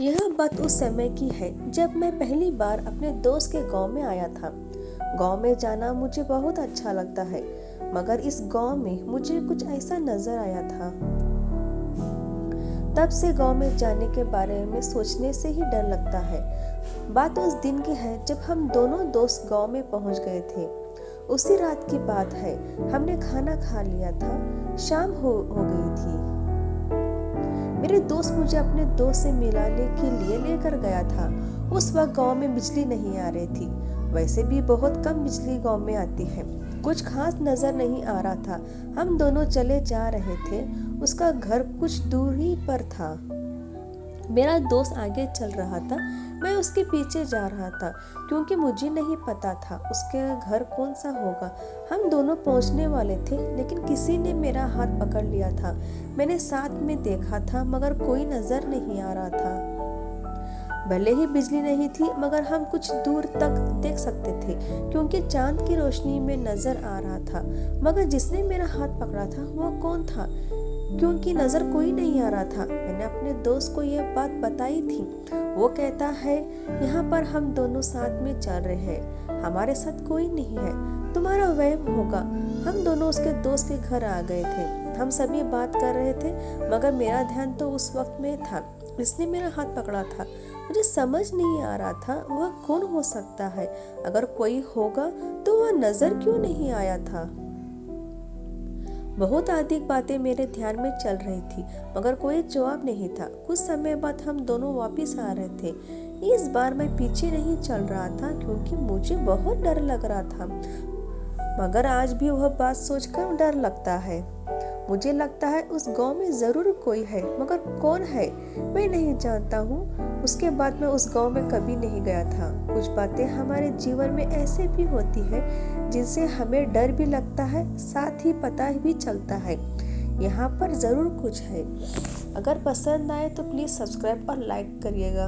यह बात उस समय की है जब मैं पहली बार अपने दोस्त के गांव में आया था। गांव में जाना मुझे बहुत अच्छा लगता है, मगर इस गांव में मुझे कुछ ऐसा नजर आया था। तब से गांव में जाने के बारे में सोचने से ही डर लगता है। बात उस दिन की है जब हम दोनों दोस्त गांव में पहुंच गए थे। उसी रात की बात है, हमने खाना खा लिया था, शाम हो गई थी। मेरे दोस्त मुझे अपने दोस्त से मिलाने के लिए लेकर गया था। उस वक्त गांव में बिजली नहीं आ रही थी। वैसे भी बहुत कम बिजली गांव में आती है। कुछ खास नजर नहीं आ रहा था। हम दोनों चले जा रहे थे। उसका घर कुछ दूरी पर था। मेरा दोस्त आगे चल रहा था, मैं उसके पीछे जा रहा था, क्योंकि मुझे नहीं पता था उसके घर कौन सा होगा। हम दोनों पहुंचने वाले थे, लेकिन किसी ने मेरा हाथ पकड़ लिया था। मैंने साथ में देखा था, मगर कोई नजर नहीं आ रहा था। भले ही बिजली नहीं थी, मगर हम कुछ दूर तक देख सकते थे, क्योंकि चांद की रोशनी में नजर आ रहा था। मगर जिसने मेरा हाथ पकड़ा था वह कौन था, क्योंकि नजर कोई नहीं आ रहा था। मैंने अपने दोस्त को यह बात बताई थी। वो कहता है, यहाँ पर हम दोनों साथ में चल रहे हैं, हमारे साथ कोई नहीं है, तुम्हारा वहम होगा। हम दोनों उसके दोस्त के घर आ गए थे। हम सभी बात कर रहे थे, मगर मेरा ध्यान तो उस वक्त में था। इसने मेरा हाथ पकड़ा था। मुझे समझ नहीं आ रहा था वह कौन हो सकता है। अगर कोई होगा तो वह नजर क्यों नहीं आया था। बहुत अधिक बातें मेरे ध्यान में चल रही थी, मगर कोई जवाब नहीं था। कुछ समय बाद हम दोनों वापस आ रहे थे। इस बार मैं पीछे नहीं चल रहा था, क्योंकि मुझे बहुत डर लग रहा था। मगर आज भी वह बात सोचकर डर लगता है। मुझे लगता है उस गांव में जरूर कोई है, मगर कौन है मैं नहीं जानता हूँ। उसके बाद मैं उस गांव में कभी नहीं गया था। कुछ बातें हमारे जीवन में ऐसे भी होती है, जिनसे हमें डर भी लगता है, साथ ही पता भी चलता है यहाँ पर जरूर कुछ है। अगर पसंद आए तो प्लीज सब्सक्राइब और लाइक करिएगा।